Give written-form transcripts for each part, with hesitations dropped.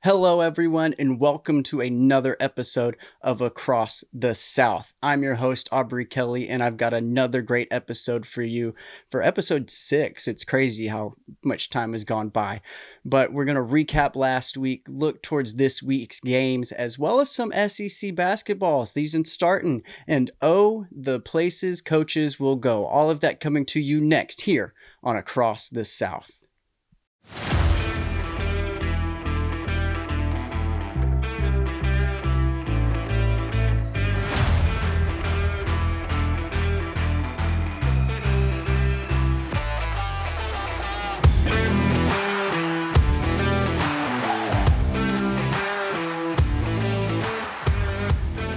Hello, everyone, and welcome to another episode of Across the South. I'm your host, Aubrey Kelly, and I've got another great episode for you for episode 6. It's crazy how much time has gone by, but we're going to recap last week, look towards this week's games, as well as some SEC basketball season starting, and the places coaches will go. All of that coming to you next here on Across the South.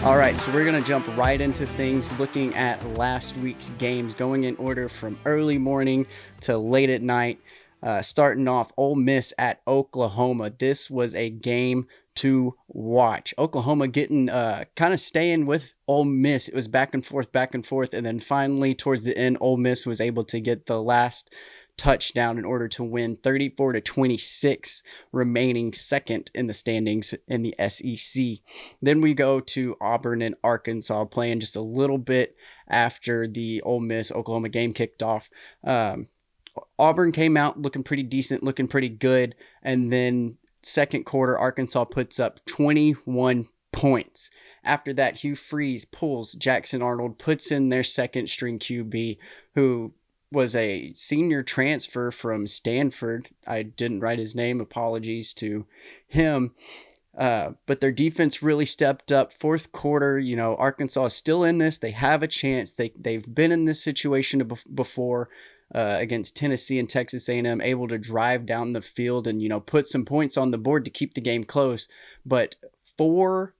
All right, so we're going to jump right into things, looking at last week's games, going in order from early morning to late at night. Starting off, Ole Miss at Oklahoma. This was a game to watch. Oklahoma getting kind of staying with Ole Miss. It was back and forth, and then finally towards the end, Ole Miss was able to get the last touchdown in order to win 34-26, remaining second in the standings in the SEC. Then we go to Auburn and Arkansas, playing just a little bit after the Ole Miss Oklahoma game kicked off. Auburn came out looking pretty decent, looking pretty good, and then second quarter, Arkansas puts up 21 points. After that, Hugh Freeze pulls Jackson Arnold, puts in their second string QB, who was a senior transfer from Stanford. I didn't write his name. Apologies to him. But their defense really stepped up. Fourth quarter, Arkansas is still in this. They have a chance. They've been in this situation before against Tennessee and Texas A&M, able to drive down the field and, put some points on the board to keep the game close. But 4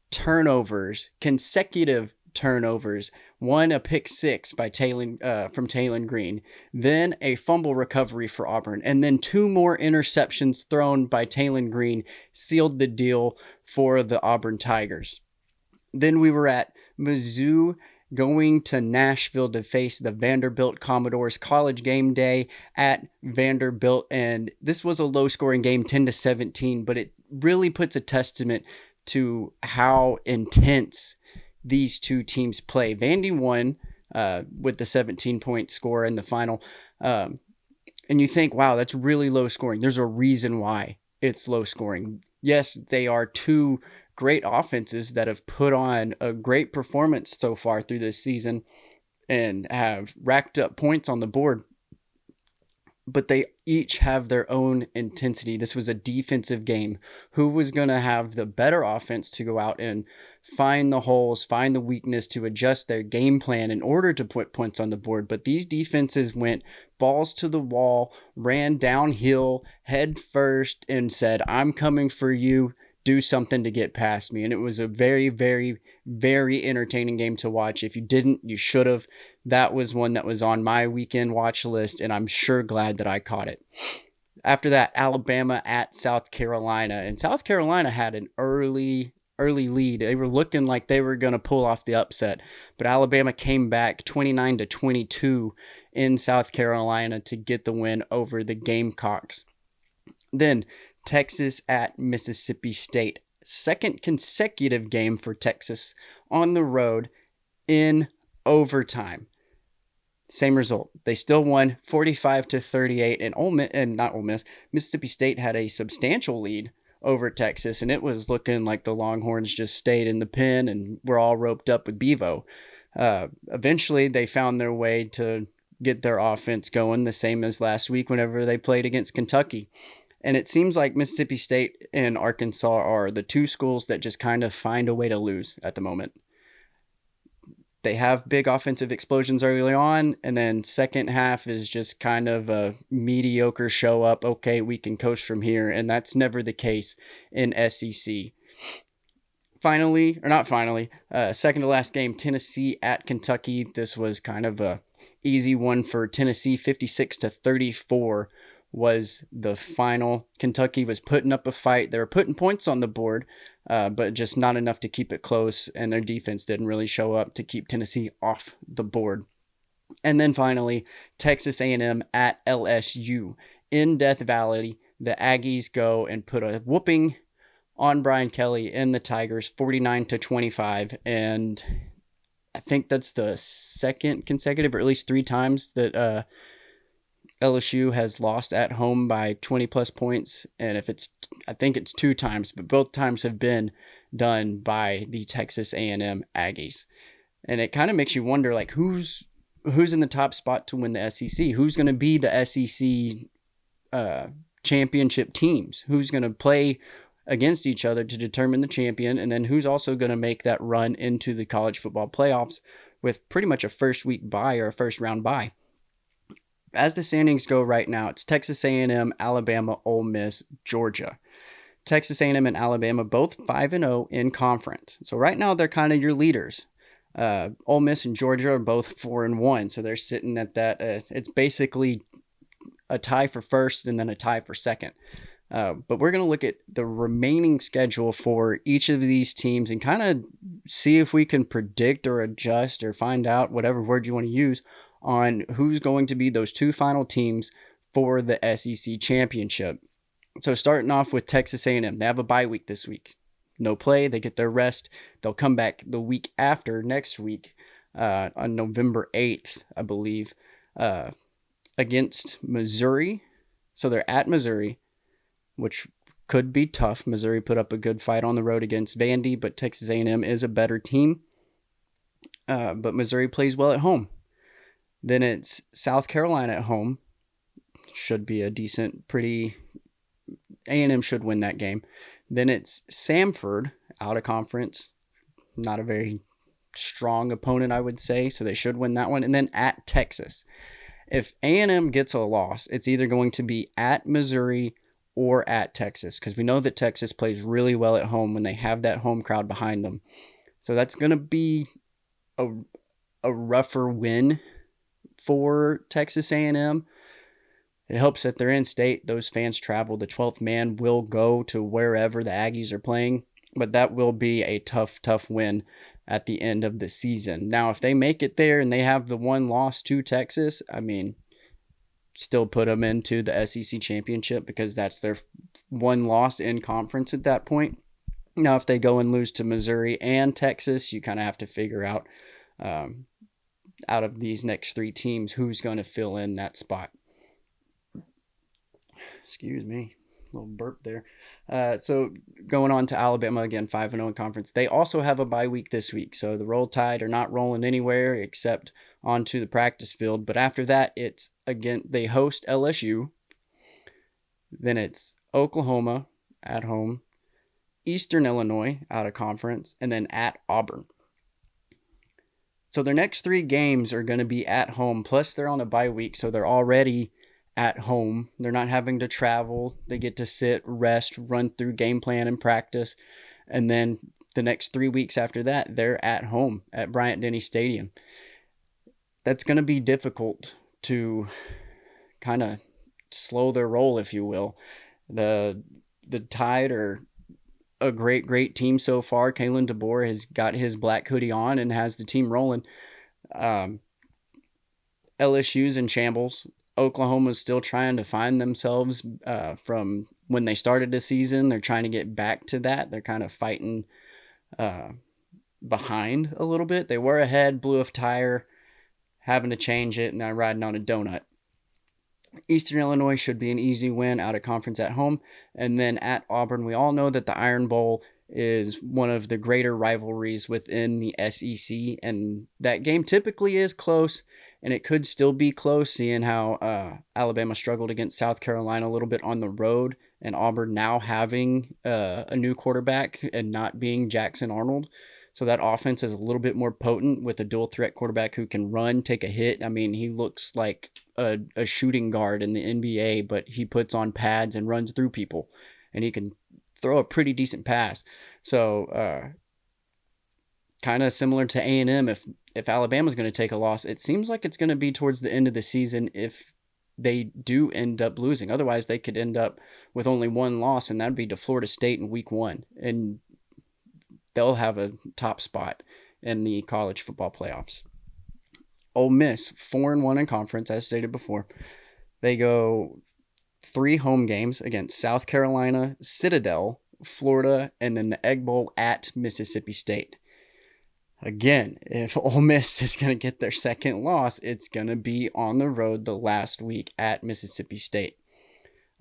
turnovers, consecutive turnovers, one a pick six by from Taylon Green, then a fumble recovery for Auburn, and then 2 more interceptions thrown by Taylon Green sealed the deal for the Auburn Tigers. Then we were at Mizzou going to Nashville to face the Vanderbilt Commodores. College game day at Vanderbilt, and this was a low-scoring game, 10-17, but it really puts a testament to how intense these two teams play. Vandy won with the 17-point score in the final. And you think, wow, that's really low scoring. There's a reason why it's low scoring. Yes, they are 2 great offenses that have put on a great performance so far through this season and have racked up points on the board, but they each have their own intensity. This was a defensive game. Who was going to have the better offense to go out and find the holes, find the weakness, to adjust their game plan in order to put points on the board? But these defenses went balls to the wall, ran downhill, head first, and said, I'm coming for you. Do something to get past me. And it was a very, very, very entertaining game to watch. If you didn't, you should have. That was one that was on my weekend watch list, and I'm sure glad that I caught it. After that, Alabama at South Carolina. And South Carolina had an early lead. They were looking like they were going to pull off the upset, but Alabama came back 29-22 in South Carolina to get the win over the Gamecocks. Then Texas at Mississippi State. Second consecutive game for Texas on the road in overtime. Same result. They still won 45-38, and Mississippi State had a substantial lead over Texas, and it was looking like the Longhorns just stayed in the pen and were all roped up with Bevo. Eventually, they found their way to get their offense going, the same as last week whenever they played against Kentucky. And it seems like Mississippi State and Arkansas are the 2 schools that just kind of find a way to lose at the moment. They have big offensive explosions early on, and then second half is just kind of a mediocre show up. Okay, we can coast from here, and that's never the case in SEC. Second to last game, Tennessee at Kentucky. This was kind of a easy one for Tennessee. 56-34 was the final. Kentucky was putting up a fight. They were putting points on the board, but just not enough to keep it close, and their defense didn't really show up to keep Tennessee off the board. And then finally, Texas A&M at LSU. In Death Valley, the Aggies go and put a whooping on Brian Kelly and the Tigers 49-25. And I think that's the second consecutive, or at least 3 times that LSU has lost at home by 20 plus points. And I think it's 2 times, but both times have been done by the Texas A&M Aggies. And it kind of makes you wonder, like, who's in the top spot to win the SEC? Who's going to be the SEC championship teams? Who's going to play against each other to determine the champion? And then who's also going to make that run into the college football playoffs with pretty much a first week bye or a first round bye? As the standings go right now, it's Texas A&M, Alabama, Ole Miss, Georgia. Texas A&M and Alabama both 5-0 in conference. So right now they're kind of your leaders. Ole Miss and Georgia are both 4-1, so they're sitting at that. It's basically a tie for first and then a tie for second. But we're going to look at the remaining schedule for each of these teams and kind of see if we can predict or adjust or find out, whatever word you want to use, on who's going to be those 2 final teams for the SEC championship. So starting off with Texas A&M, they have a bye week this week. No play, they get their rest. They'll come back the week after, next week, on November 8th, I believe, against Missouri. So they're at Missouri, which could be tough. Missouri put up a good fight on the road against Vandy, but Texas A&M is a better team. But Missouri plays well at home. Then it's South Carolina at home. Should be a decent, pretty... A&M should win that game. Then it's Samford out of conference. Not a very strong opponent, I would say, so they should win that one. And then at Texas. If A&M gets a loss, it's either going to be at Missouri or at Texas, because we know that Texas plays really well at home when they have that home crowd behind them. So that's going to be a rougher win for Texas A&M. It helps that they're in state. Those fans travel. The 12th man will go to wherever the Aggies are playing, but that will be a tough win at the end of the season. Now, if they make it there and they have the 1 loss to Texas, I mean, still put them into the SEC championship because that's their 1 loss in conference at that point. Now, if they go and lose to Missouri and Texas, you kind of have to figure out of these next 3 teams, who's going to fill in that spot. Excuse me, a little burp there. So going on to Alabama again, 5-0 in conference. They also have a bye week this week. So the Roll Tide are not rolling anywhere except onto the practice field. But after that, it's again, they host LSU. Then it's Oklahoma at home, Eastern Illinois out of conference, and then at Auburn. So their next 3 games are going to be at home, plus they're on a bye week, so they're already at home. They're not having to travel. They get to sit, rest, run through game plan and practice. And then the next 3 weeks after that, they're at home at Bryant-Denny Stadium. That's going to be difficult to kind of slow their roll, if you will. The Tide are a great team so far. Kalen DeBoer has got his black hoodie on and has the team rolling. LSU's in shambles. Oklahoma's still trying to find themselves from when they started the season. They're trying to get back to that. They're kind of fighting behind a little bit. They were ahead, blew a tire, having to change it, and now riding on a donut. Eastern Illinois should be an easy win out of conference at home. And then at Auburn, we all know that the Iron Bowl is one of the greater rivalries within the SEC. And that game typically is close, and it could still be close, seeing how Alabama struggled against South Carolina a little bit on the road, and Auburn now having a new quarterback and not being Jackson Arnold. So that offense is a little bit more potent with a dual threat quarterback who can run, take a hit. I mean, he looks like a shooting guard in the NBA, but he puts on pads and runs through people, and he can throw a pretty decent pass. So kind of similar to A&M, if Alabama's going to take a loss, it seems like it's going to be towards the end of the season if they do end up losing. Otherwise, they could end up with only 1 loss, and that'd be to Florida State in week 1. And they'll have a top spot in the college football playoffs. Ole Miss, 4-1 in conference, as stated before. They go 3 home games against South Carolina, Citadel, Florida, and then the Egg Bowl at Mississippi State. Again, if Ole Miss is going to get their second loss, it's going to be on the road the last week at Mississippi State.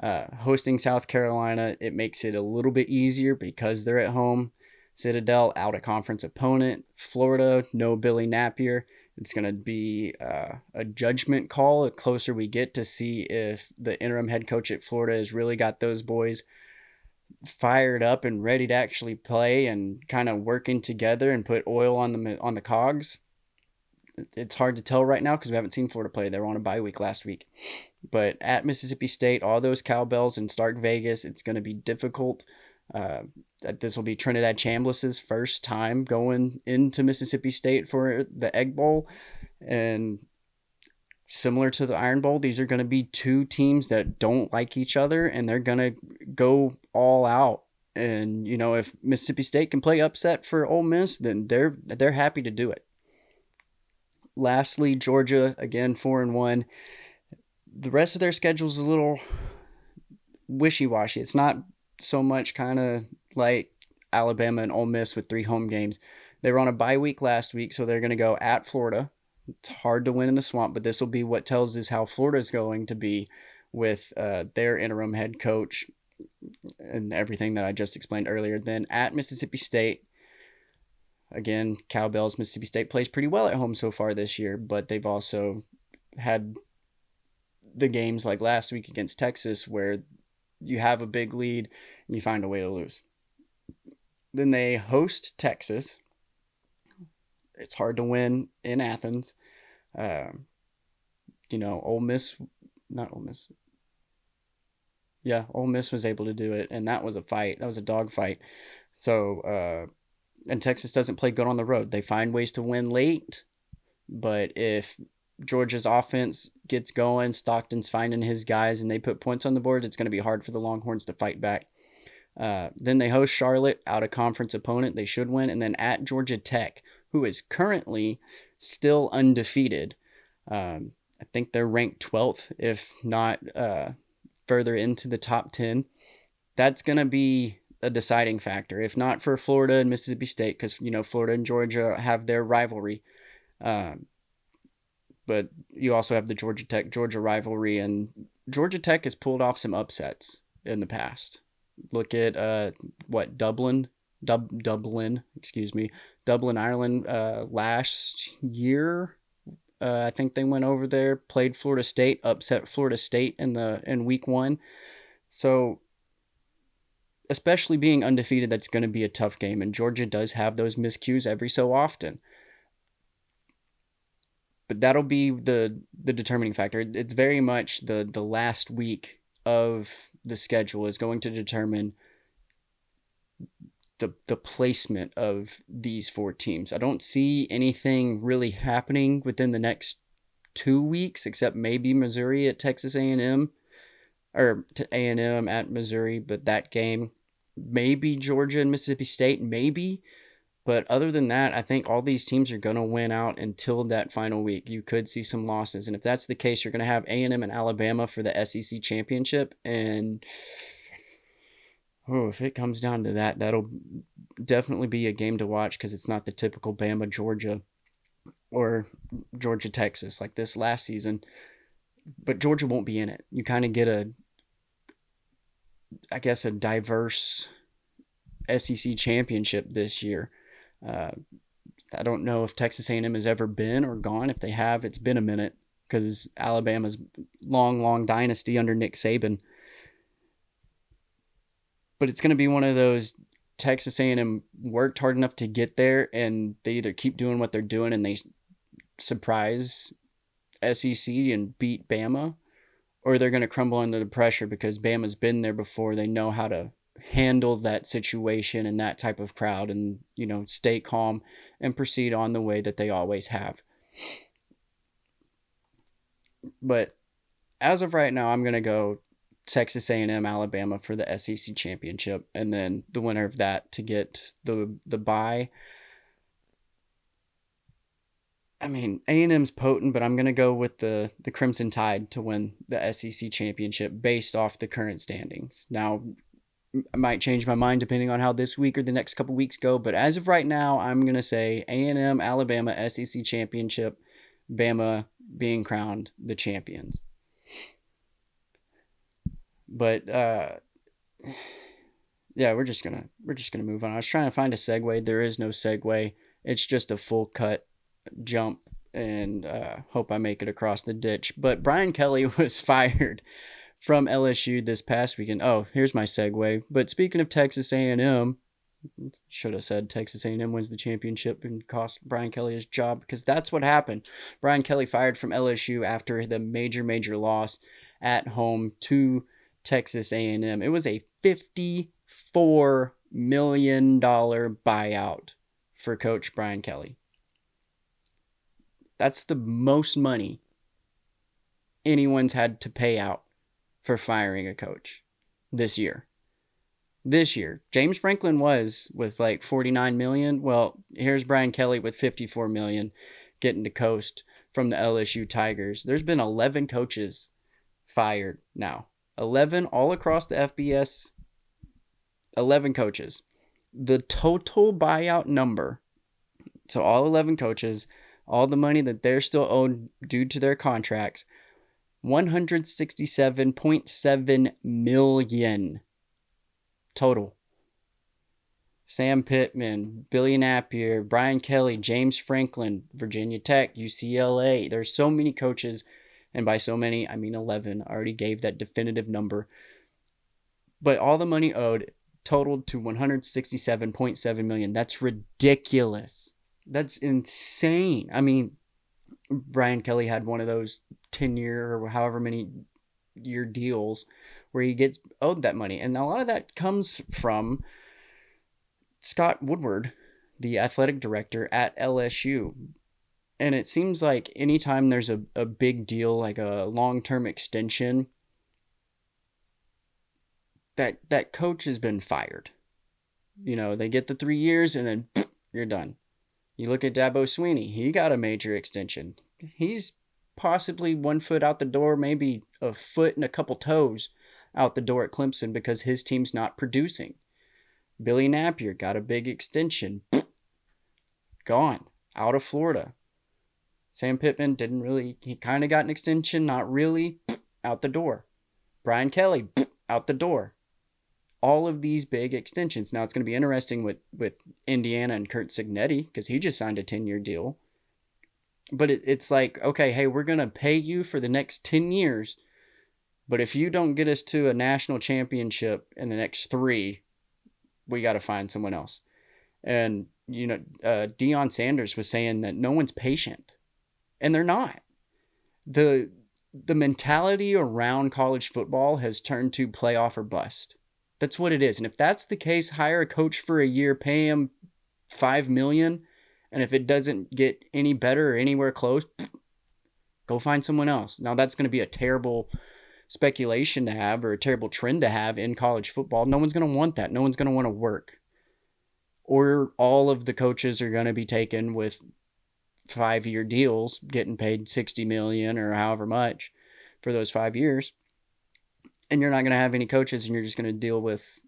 Hosting South Carolina, it makes it a little bit easier because they're at home. Citadel, out of conference opponent. Florida, no Billy Napier. It's going to be a judgment call the closer we get to see if the interim head coach at Florida has really got those boys fired up and ready to actually play and kind of working together and put oil on the cogs. It's hard to tell right now because we haven't seen Florida play. They were on a bye week last week. But at Mississippi State, all those cowbells in Stark Vegas, it's going to be difficult. This will be Trinidad Chambliss's first time going into Mississippi State for the Egg Bowl. And similar to the Iron Bowl, these are going to be two teams that don't like each other, and they're going to go all out. And, you know, if Mississippi State can play upset for Ole Miss, then they're happy to do it. Lastly, Georgia, again, 4-1. The rest of their schedule is a little wishy-washy. It's not so much kind of like Alabama and Ole Miss with 3 home games. They were on a bye week last week, so they're going to go at Florida. It's hard to win in the swamp, but this will be what tells us how Florida is going to be with their interim head coach and everything that I just explained earlier. Then at Mississippi State, again, cowbells. Mississippi State plays pretty well at home so far this year, but they've also had the games like last week against Texas where you have a big lead and you find a way to lose. Then they host Texas. It's hard to win in Athens. Ole Miss. Yeah, Ole Miss was able to do it, and that was a fight. That was a dog fight. So, and Texas doesn't play good on the road. They find ways to win late, but if Georgia's offense gets going, Stockton's finding his guys, and they put points on the board, it's going to be hard for the Longhorns to fight back. Then they host Charlotte, out of conference opponent. They should win. And then at Georgia Tech, who is currently still undefeated. I think they're ranked 12th, if not further into the top 10. That's going to be a deciding factor, if not for Florida and Mississippi State, because, Florida and Georgia have their rivalry. But you also have the Georgia Tech-Georgia rivalry, and Georgia Tech has pulled off some upsets in the past. Look at Dublin, Ireland last year. I think they went over there, played Florida State, upset Florida State in week 1. So, especially being undefeated, that's going to be a tough game, and Georgia does have those miscues every so often. But that'll be the determining factor. It's very much the last week of the schedule is going to determine the placement of these 4 teams. I don't see anything really happening within the next 2 weeks, except maybe Missouri at Texas A&M, or to A&M at Missouri, but that game, maybe Georgia and Mississippi State, maybe. But other than that, I think all these teams are going to win out until that final week. You could see some losses. And if that's the case, you're going to have A&M and Alabama for the SEC championship. And if it comes down to that, that'll definitely be a game to watch, because it's not the typical Bama, Georgia, or Georgia, Texas like this last season. But Georgia won't be in it. You kind of get a diverse SEC championship this year. I don't know if Texas A&M has ever been or gone. If they have, it's been a minute, because Alabama's long dynasty under Nick Saban. But it's going to be one of those, Texas A&M worked hard enough to get there, and they either keep doing what they're doing and they surprise SEC and beat Bama, or they're going to crumble under the pressure because Bama's been there before. They know how to handle that situation and that type of crowd, and stay calm and proceed on the way that they always have. But as of right now, I'm going to go Texas A&M, Alabama for the SEC championship, and then the winner of that to get the bye. I mean, A&M's potent, but I'm going to go with the Crimson Tide to win the SEC championship based off the current standings. Now, I might change my mind depending on how this week or the next couple weeks go. But as of right now, I'm going to say A&M, Alabama, SEC championship, Bama being crowned the champions. But yeah, we're just gonna move on. I was trying to find a segue. There is no segue. It's just a full cut jump, and hope I make it across the ditch. But Brian Kelly was fired from LSU this past weekend. Oh, here's my segue. But speaking of Texas A&M, should have said Texas A&M wins the championship and cost Brian Kelly his job, because that's what happened. Brian Kelly fired from LSU after the major loss at home to Texas A&M. It was a $54 million buyout for Coach Brian Kelly. That's the most money anyone's had to pay out for firing a coach this year. James Franklin was with like 49 million. Well, here's Brian Kelly with 54 million getting to coast from the LSU Tigers. There's been 11 coaches fired now. 11 all across the FBS. 11 coaches. The total buyout number, so all 11 coaches, all the money that they're still owed due to their contracts, $167.7 million total. Sam Pittman, Billy Napier, Brian Kelly, James Franklin, Virginia Tech, UCLA. There's so many coaches, and by so many, I mean 11. I already gave that definitive number. But all the money owed totaled to $167.7 million. That's ridiculous. That's insane. I mean, Brian Kelly had one of those 10-year or however many year deals where he gets owed that money. And a lot of that comes from Scott Woodward, the athletic director at LSU. And it seems like anytime there's a big deal, like a long-term extension, that coach has been fired. You know, they get the 3 years and then you're done. You look at Dabo Swinney. He got a major extension. He's possibly 1 foot out the door, maybe a foot and a couple toes out the door at Clemson because his team's not producing. Billy Napier got a big extension. Gone. Out of Florida. Sam Pittman he kind of got an extension, not really. Out the door. Brian Kelly, out the door. All of these big extensions. Now, it's going to be interesting with Indiana and Kurt Signetti because he just signed a 10-year deal. But it's like, okay, hey, we're going to pay you for the next 10 years. But if you don't get us to a national championship in the next 3, we got to find someone else. And, you know, Deion Sanders was saying that no one's patient. And they're not. The mentality around college football has turned to playoff or bust. That's what it is. And if that's the case, hire a coach for a year, pay him $5 million. And if it doesn't get any better or anywhere close, go find someone else. Now, that's going to be a terrible speculation to have or a terrible trend to have in college football. No one's going to want that. No one's going to want to work. Or all of the coaches are going to be taken with 5-year deals, getting paid $60 million or however much for those 5 years. And you're not going to have any coaches, and you're just going to deal with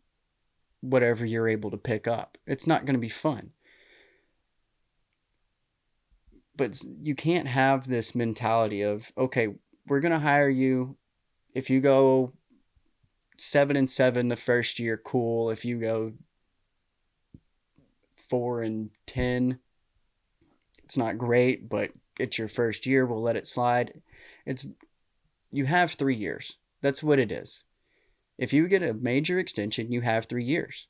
whatever you're able to pick up. It's not going to be fun. But you can't have this mentality of, okay, we're going to hire you. If you go 7-7 the first year, cool. If you go 4-10, it's not great, but it's your first year. We'll let it slide. You have 3 years. That's what it is. If you get a major extension, you have 3 years.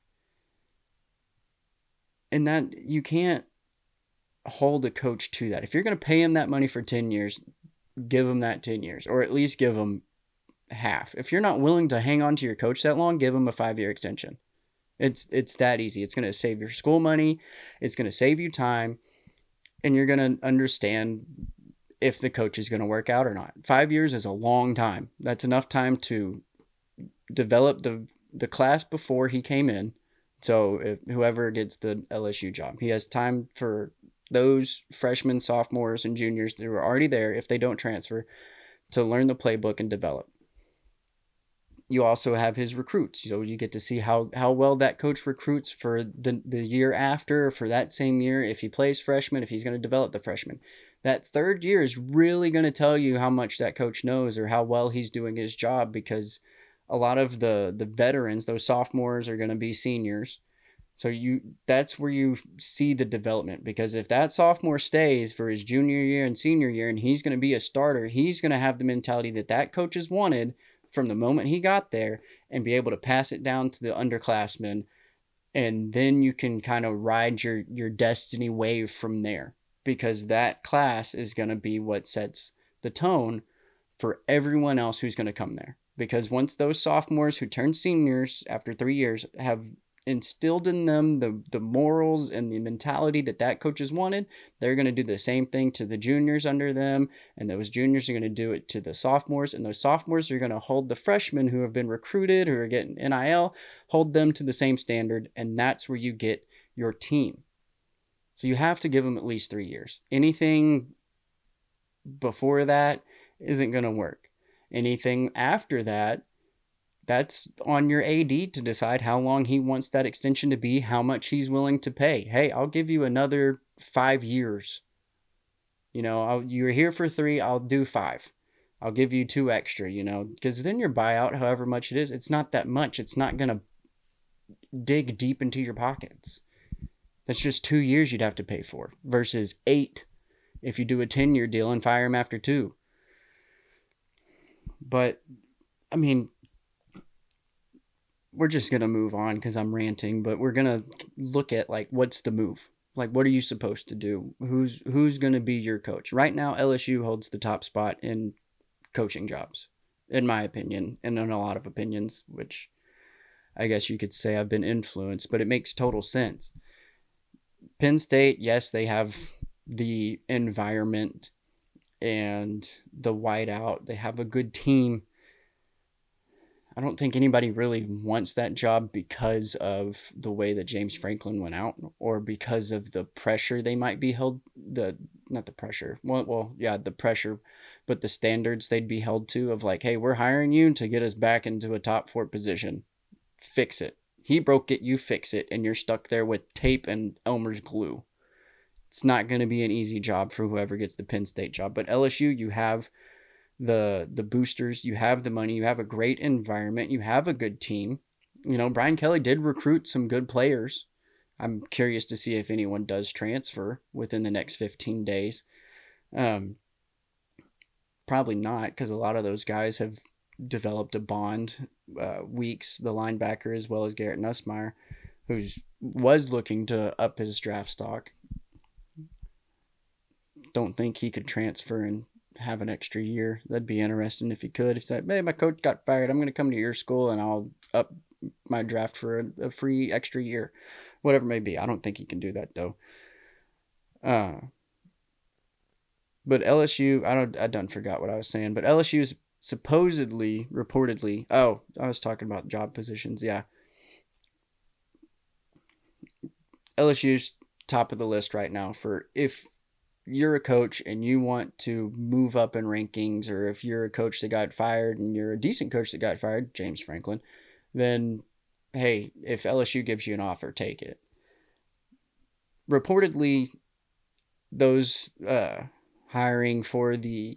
And that you can't hold a coach to that. If you're going to pay him that money for 10 years, give him that 10 years, or at least give him half. If you're not willing to hang on to your coach that long, give him a 5-year extension. It's that easy. It's going to save your school money. It's going to save you time. And you're going to understand if the coach is going to work out or not. 5 years is a long time. That's enough time to develop the class before he came in. So if whoever gets the LSU job, he has time for those freshmen, sophomores, and juniors that are already there, if they don't transfer, to learn the playbook and develop. You also have his recruits. So you get to see how well that coach recruits for the year after, for that same year, if he plays freshman, if he's going to develop the freshman. That third year is really going to tell you how much that coach knows or how well he's doing his job, because a lot of the veterans, those sophomores, are going to be seniors. So that's where you see the development, because if that sophomore stays for his junior year and senior year and he's going to be a starter, he's going to have the mentality that coach has wanted from the moment he got there, and be able to pass it down to the underclassmen. And then you can kind of ride your destiny wave from there, because that class is going to be what sets the tone for everyone else who's going to come there. Because once those sophomores who turn seniors after 3 years have instilled in them the morals and the mentality that coach has wanted, they're going to do the same thing to the juniors under them, and those juniors are going to do it to the sophomores, and those sophomores are going to hold the freshmen who have been recruited, who are getting NIL, hold them to the same standard, and that's where you get your team. So you have to give them at least 3 years. Anything before that isn't going to work. Anything after that, that's on your AD to decide how long he wants that extension to be, how much he's willing to pay. Hey, I'll give you another 5 years. You're here for 3, I'll do 5. I'll give you 2 extra, because then your buyout, however much it is, it's not that much. It's not going to dig deep into your pockets. That's just 2 years you'd have to pay for versus 8 if you do a 10-year deal and fire him after 2. But, I mean, we're just going to move on because I'm ranting, but we're going to look at, what's the move? What are you supposed to do? Who's going to be your coach? Right now, LSU holds the top spot in coaching jobs, in my opinion, and in a lot of opinions, which I guess you could say I've been influenced, but it makes total sense. Penn State, yes, they have the environment and the whiteout. They have a good team. I don't think anybody really wants that job because of the way that James Franklin went out, or because of the pressure they might be held, not the pressure. Well, yeah, the pressure, but the standards they'd be held to of hey, we're hiring you to get us back into a top 4 position. Fix it. He broke it, you fix it, and you're stuck there with tape and Elmer's glue. It's not going to be an easy job for whoever gets the Penn State job. But LSU, you have the boosters, you have the money, you have a great environment, you have a good team. Brian Kelly did recruit some good players. I'm curious to see if anyone does transfer within the next 15 days. Probably not, because a lot of those guys have developed a bond. Weeks, the linebacker, as well as Garrett Nussmeier, who was looking to up his draft stock. Don't think he could transfer and have an extra year. That'd be interesting if he could. If he said, hey, my coach got fired, I'm going to come to your school and I'll up my draft for a free extra year. Whatever it may be. I don't think he can do that, though. But LSU, I done forgot what I was saying, but LSU is supposedly, reportedly, I was talking about job positions, yeah. LSU's top of the list right now for if you're a coach and you want to move up in rankings, or if you're a coach that got fired and you're a decent coach that got fired, James Franklin, then, hey, if LSU gives you an offer, take it. Reportedly, those hiring for the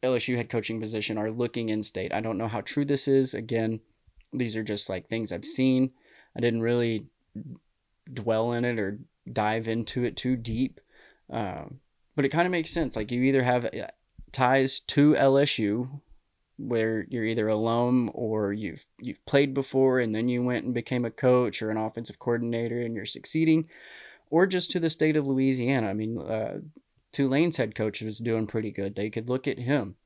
LSU head coaching position are looking in state. I don't know how true this is. Again, these are just things I've seen. I didn't really dwell in it or dive into it too deep. But it kind of makes sense. You either have ties to LSU, where you're either alum or you've played before and then you went and became a coach or an offensive coordinator and you're succeeding, or just to the state of Louisiana. I mean, Tulane's head coach was doing pretty good. They could look at him,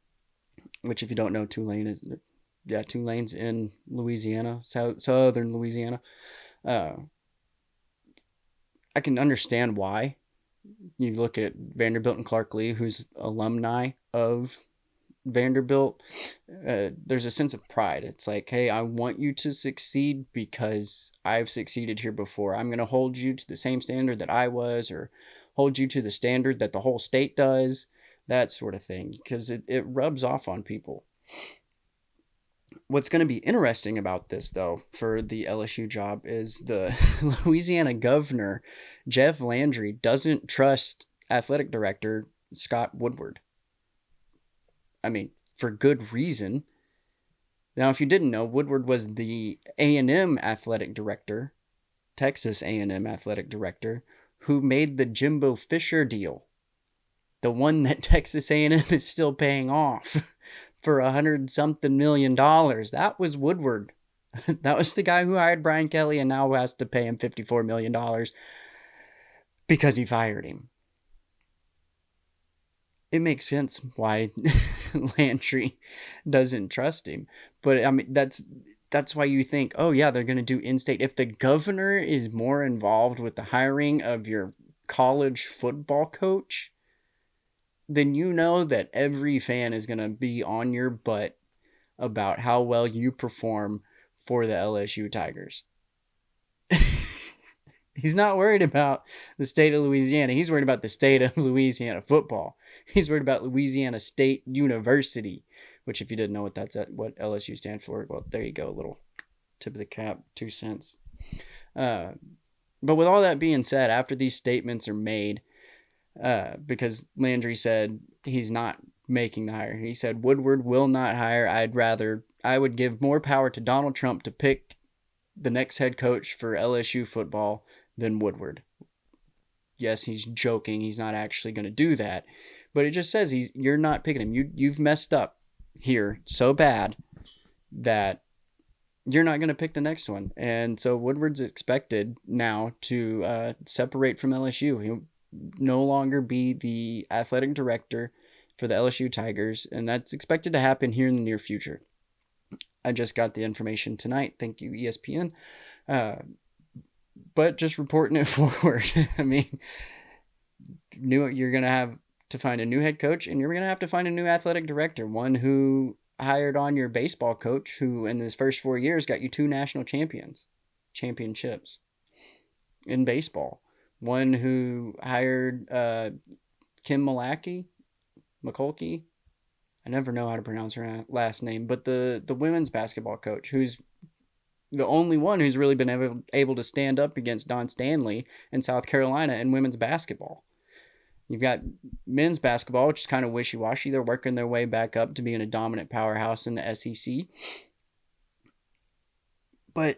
which, if you don't know, Tulane's in Louisiana, southern Louisiana. I can understand why. You look at Vanderbilt and Clark Lee, who's alumni of Vanderbilt. There's a sense of pride. It's hey, I want you to succeed because I've succeeded here before. I'm going to hold you to the same standard that I was, or hold you to the standard that the whole state does, that sort of thing, because it rubs off on people. What's going to be interesting about this, though, for the LSU job is the Louisiana governor, Jeff Landry, doesn't trust athletic director Scott Woodward. I mean, for good reason. Now, if you didn't know, Woodward was the A&M athletic director, Texas A&M athletic director, who made the Jimbo Fisher deal, the one that Texas A&M is still paying off for $100-something million. That was Woodward. That was the guy who hired Brian Kelly and now has to pay him $54 million because he fired him. It makes sense why Landry doesn't trust him. But I mean, that's why you think, oh yeah, they're going to do in-state. If the governor is more involved with the hiring of your college football coach, then you know that every fan is going to be on your butt about how well you perform for the LSU Tigers. He's not worried about the state of Louisiana. He's worried about the state of Louisiana football. He's worried about Louisiana State University, which, if you didn't know what what LSU stands for, well, there you go, a little tip of the cap, 2 cents. But with all that being said, after these statements are made, because Landry said he's not making the hire. He said Woodward will not hire. I would give more power to Donald Trump to pick the next head coach for LSU football than Woodward. Yes, he's joking. He's not actually going to do that. But it just says you're not picking him. You've messed up here so bad that you're not going to pick the next one. And so Woodward's expected now to separate from LSU. He'll no longer be the athletic director for the LSU Tigers, and that's expected to happen here in the near future. I just got the information tonight. Thank you, ESPN. But just reporting it forward. I mean, you're going to have to find a new head coach, and you're going to have to find a new athletic director, one who hired on your baseball coach, who in his first 4 years got you 2 national championships in baseball. One who hired Kim Mulkey. I never know how to pronounce her last name, but the women's basketball coach, who's the only one who's really been able to stand up against Don Stanley in South Carolina in women's basketball. You've got men's basketball, which is kind of wishy-washy. They're working their way back up to being a dominant powerhouse in the SEC. But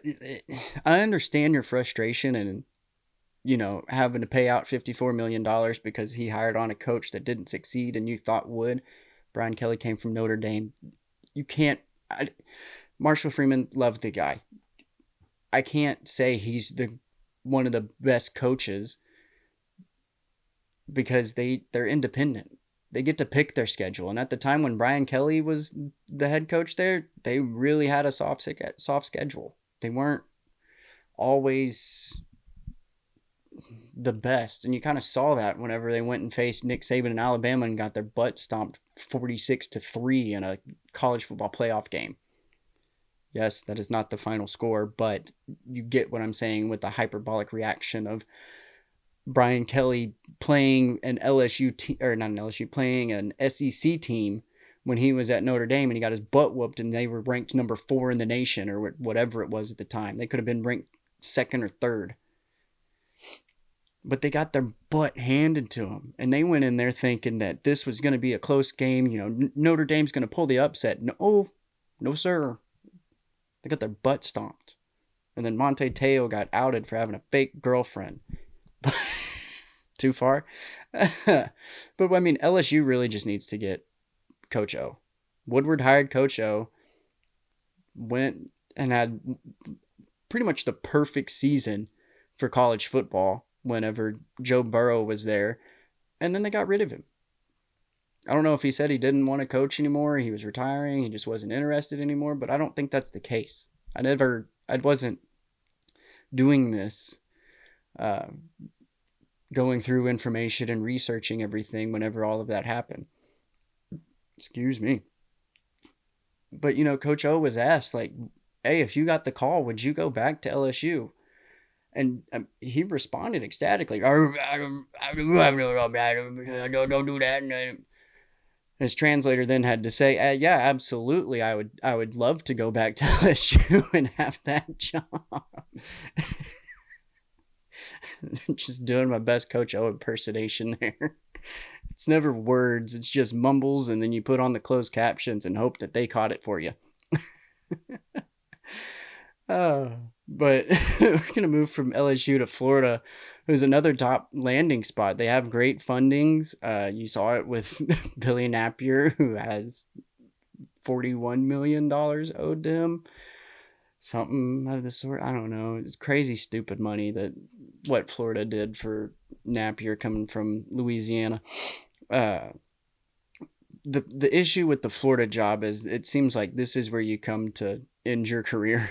I understand your frustration and, having to pay out $54 million because he hired on a coach that didn't succeed and you thought would. Brian Kelly came from Notre Dame. You can't... Marshall Freeman, loved the guy. I can't say he's one of the best coaches because they're independent. They get to pick their schedule. And at the time when Brian Kelly was the head coach there, they really had a soft schedule. They weren't always the best. And you kind of saw that whenever they went and faced Nick Saban in Alabama and got their butt stomped 46-3 in a college football playoff game. Yes, that is not the final score, but you get what I'm saying with the hyperbolic reaction of Brian Kelly playing an playing an SEC team when he was at Notre Dame and he got his butt whooped and they were ranked number 4 in the nation or whatever it was at the time. They could have been ranked 2nd or 3rd. But they got their butt handed to them. And they went in there thinking that this was going to be a close game. Notre Dame's going to pull the upset. No, sir. They got their butt stomped. And then Monte Teo got outed for having a fake girlfriend. Too far? But, I mean, LSU really just needs to get Coach O. Woodward hired Coach O. Went and had pretty much the perfect season for college football whenever Joe Burrow was there. And then they got rid of him. I don't know if he said he didn't want to coach anymore. He was retiring. He just wasn't interested anymore. But I don't think that's the case. I wasn't doing this, going through information and researching everything whenever all of that happened. Excuse me. But, Coach O was asked, like, hey, if you got the call, would you go back to LSU? And he responded ecstatically. I don't do that. His translator then had to say, "Yeah, absolutely. I would love to go back to LSU and have that job." Just doing my best Coach O impersonation there. It's never words, it's just mumbles, and then you put on the closed captions and hope that they caught it for you. But we're going to move from LSU to Florida, who's another top landing spot. They have great fundings. You saw it with Billy Napier, who has $41 million owed to him. Something of the sort. I don't know. It's crazy, stupid money that what Florida did for Napier coming from Louisiana. The issue with the Florida job is it seems like this is where you come to end your career.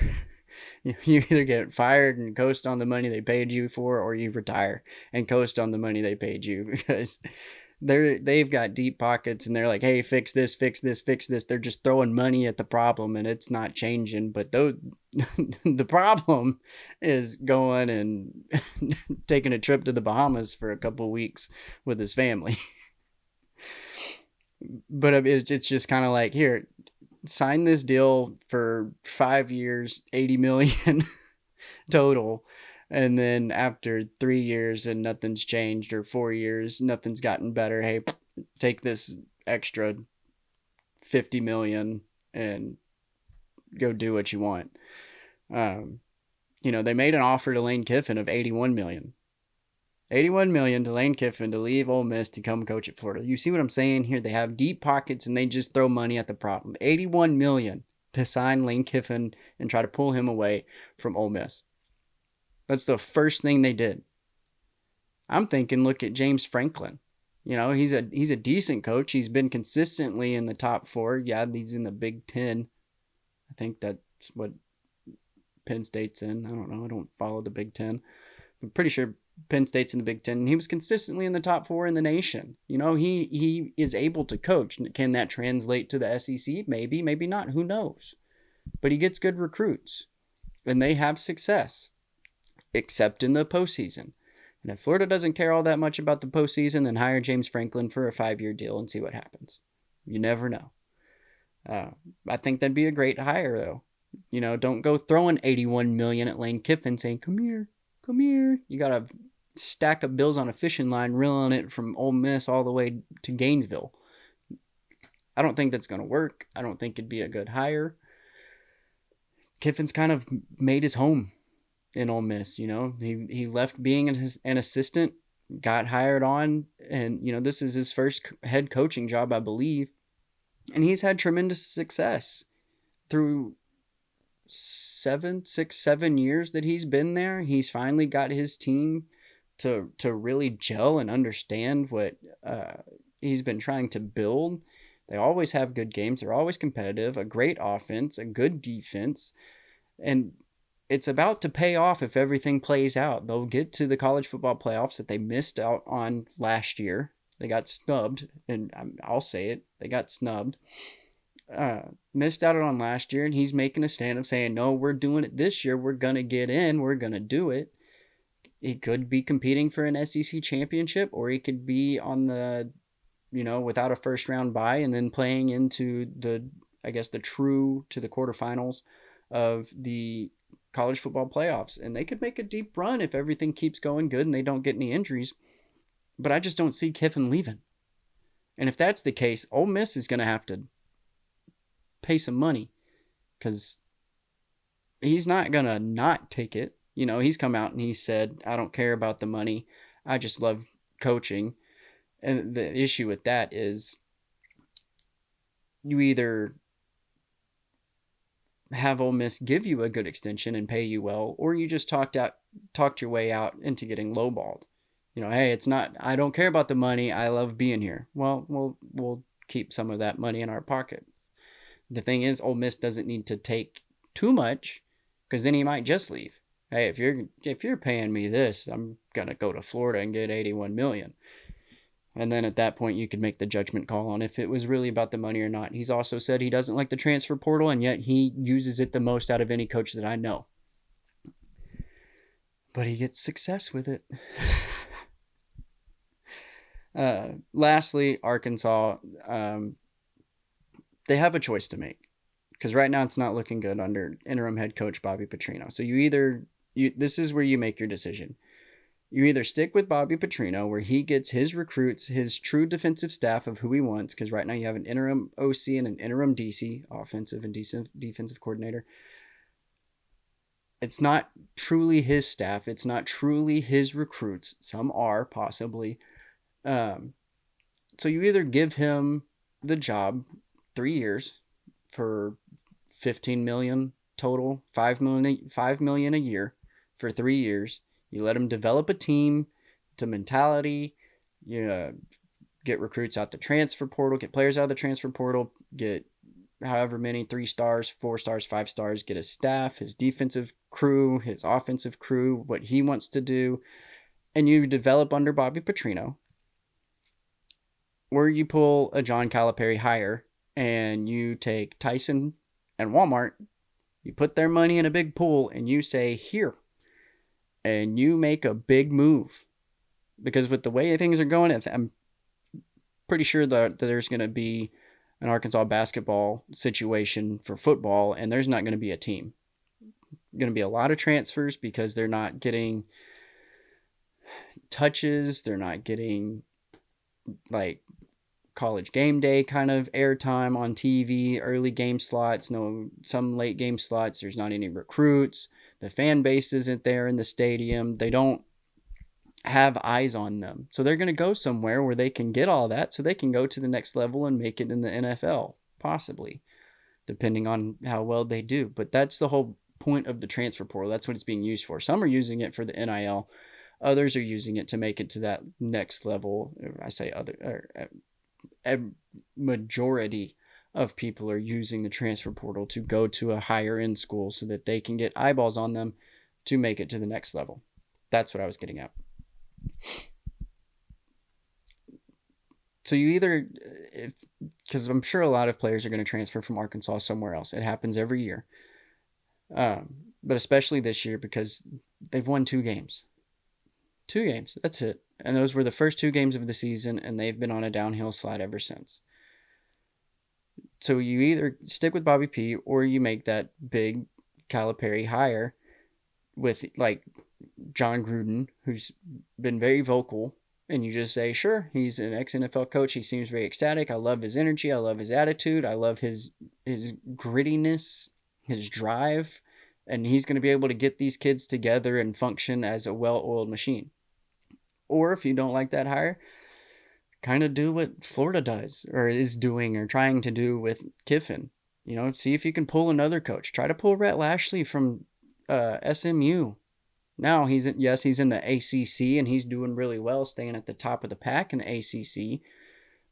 You either get fired and coast on the money they paid you for, or you retire and coast on the money they paid you, because they've got deep pockets and they're like, hey, fix this, fix this, fix this. They're just throwing money at the problem and it's not changing. But the problem is going and taking a trip to the Bahamas for a couple of weeks with his family. But it's just kind of like, here, sign this deal for 5 years, 80 million total. And then after 3 years and nothing's changed, or 4 years, nothing's gotten better. Hey, take this extra 50 million and go do what you want. They made an offer to Lane Kiffin of 81 million. 81 million to Lane Kiffin to leave Ole Miss to come coach at Florida. You see what I'm saying here? They have deep pockets and they just throw money at the problem. 81 million to sign Lane Kiffin and try to pull him away from Ole Miss. That's the first thing they did. I'm thinking, look at James Franklin. He's a decent coach. He's been consistently in the top 4. Yeah, he's in the Big Ten. I think that's what Penn State's in. I don't know. I don't follow the Big Ten. I'm pretty sure Penn State's in the Big Ten, and he was consistently in the top 4 in the nation. He is able to coach. Can that translate to the SEC? Maybe, maybe not. Who knows? But he gets good recruits, and they have success, except in the postseason. And if Florida doesn't care all that much about the postseason, then hire James Franklin for a 5-year deal and see what happens. You never know. I think that'd be a great hire, though. Don't go throwing 81 million at Lane Kiffin saying, come here. You got a stack of bills on a fishing line, reeling it from Ole Miss all the way to Gainesville. I don't think that's going to work. I don't think it'd be a good hire. Kiffin's kind of made his home in Ole Miss. He left being an assistant, got hired on, and this is his first head coaching job, I believe, and he's had tremendous success through 7 years that he's been there. He's finally got his team to really gel and understand what he's been trying to build. They always have good games. They're always competitive, a great offense, a good defense, and it's about to pay off if everything plays out. They'll get to the college football playoffs that they missed out on last year. They got snubbed, and I'll say it. They got snubbed. Missed out on last year, and he's making a stand of saying, no, we're doing it this year. We're going to get in. We're going to do it. He could be competing for an SEC championship, or he could be on the, without a first round bye and then playing into the quarterfinals of the college football playoffs. And they could make a deep run if everything keeps going good and they don't get any injuries. But I just don't see Kiffin leaving. And if that's the case, Ole Miss is going to have to pay some money, because he's not going to not take it. He's come out and he said, I don't care about the money. I just love coaching. And the issue with that is you either have Ole Miss give you a good extension and pay you well, or you just talked your way out into getting lowballed. Hey, it's not, I don't care about the money. I love being here. Well, we'll keep some of that money in our pocket. The thing is, Ole Miss doesn't need to take too much, because then he might just leave. Hey, if you're paying me this, I'm gonna go to Florida and get 81 million. And then at that point, you could make the judgment call on if it was really about the money or not. He's also said he doesn't like the transfer portal, and yet he uses it the most out of any coach that I know. But he gets success with it. Lastly, Arkansas. they have a choice to make, because right now it's not looking good under interim head coach Bobby Petrino. So this is where you make your decision. You either stick with Bobby Petrino, where he gets his recruits, his true defensive staff of who he wants, because right now you have an interim OC and an interim DC, offensive and defensive coordinator. It's not truly his staff. It's not truly his recruits. Some are, possibly. So you either give him the job 3 years for $15 million total, $5 million a year for 3 years. You let him develop a team, it's a mentality. You get recruits out the transfer portal, get players out of the transfer portal, get however many 3 stars, 4 stars, 5 stars, get his staff, his defensive crew, his offensive crew, what he wants to do, and you develop under Bobby Petrino. Or you pull a John Calipari hire and you take Tyson and Walmart, you put their money in a big pool and you say, here, and you make a big move. Because with the way things are going, I'm pretty sure that there's going to be an Arkansas basketball situation for football, and there's not going to be a team. Going to be a lot of transfers because they're not getting touches. They're not getting like college game day kind of airtime on TV, early game slots, some late game slots. There's not any recruits. The fan base isn't there in the stadium. They don't have eyes on them. So they're going to go somewhere where they can get all that so they can go to the next level and make it in the NFL, possibly, depending on how well they do. But that's the whole point of the transfer portal. That's what it's being used for. Some are using it for the NIL. Others are using it to make it to that next level. I say a majority of people are using the transfer portal to go to a higher end school so that they can get eyeballs on them to make it to the next level. That's what I was getting at. So you either, because I'm sure a lot of players are going to transfer from Arkansas somewhere else. It happens every year. But especially this year because they've won 2 games. 2 games, that's it. And those were the first 2 games of the season, and they've been on a downhill slide ever since. So you either stick with Bobby P or you make that big Calipari hire with like John Gruden, who's been very vocal, and you just say, sure, he's an ex-NFL coach. He seems very ecstatic. I love his energy. I love his attitude. I love his grittiness, his drive, and he's going to be able to get these kids together and function as a well-oiled machine. Or if you don't like that hire, kind of do what Florida does or is doing or trying to do with Kiffin. See if you can pull another coach. Try to pull Rhett Lashley from SMU. Now he's in the ACC and he's doing really well, staying at the top of the pack in the ACC.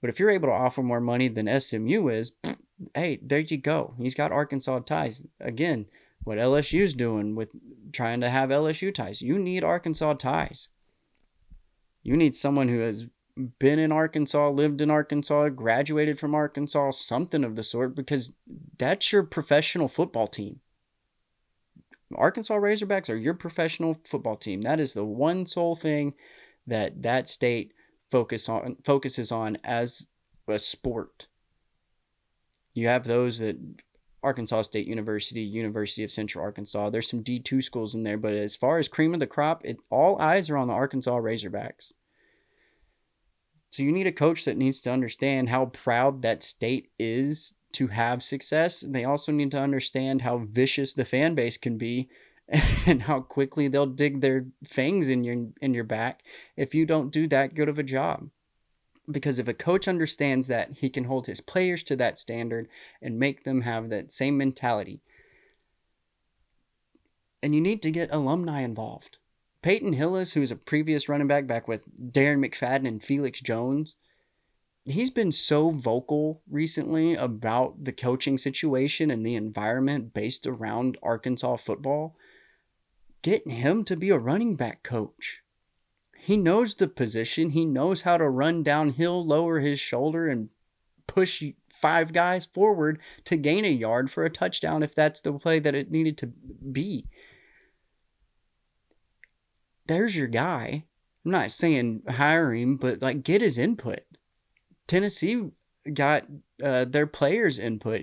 But if you're able to offer more money than SMU is, hey, there you go. He's got Arkansas ties. Again, what LSU's doing with trying to have LSU ties. You need Arkansas ties. You need someone who has been in Arkansas, lived in Arkansas, graduated from Arkansas, something of the sort, because that's your professional football team. Arkansas Razorbacks are your professional football team. That is the one sole thing that state focuses on as a sport. You have those that Arkansas State University, University of Central Arkansas. There's some D2 schools in there, but as far as cream of the crop, all eyes are on the Arkansas Razorbacks. So you need a coach that needs to understand how proud that state is to have success. They also need to understand how vicious the fan base can be and how quickly they'll dig their fangs in your back if you don't do that good of a job. Because if a coach understands that, he can hold his players to that standard and make them have that same mentality. And you need to get alumni involved. Peyton Hillis, who's a previous running back with Darren McFadden and Felix Jones, he's been so vocal recently about the coaching situation and the environment based around Arkansas football. Getting him to be a running back coach. He knows the position. He knows how to run downhill, lower his shoulder, and push 5 guys forward to gain a yard for a touchdown if that's the play that it needed to be. There's your guy. I'm not saying hire him, but get his input. Tennessee got their players' input.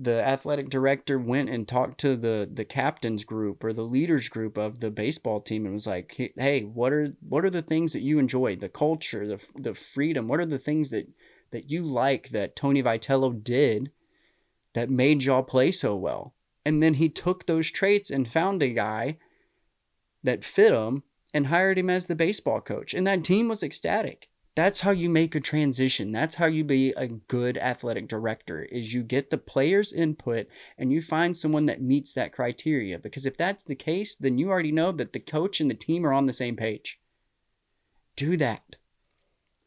The athletic director went and talked to the captains group or the leaders group of the baseball team and was like, "Hey, what are the things that you enjoy? The culture, the freedom. What are the things that you like that Tony Vitello did that made y'all play so well?" And then he took those traits and found a guy that fit him and hired him as the baseball coach. And that team was ecstatic. That's how you make a transition. That's how you be a good athletic director, is you get the players' input and you find someone that meets that criteria. Because if that's the case, then you already know that the coach and the team are on the same page. Do that.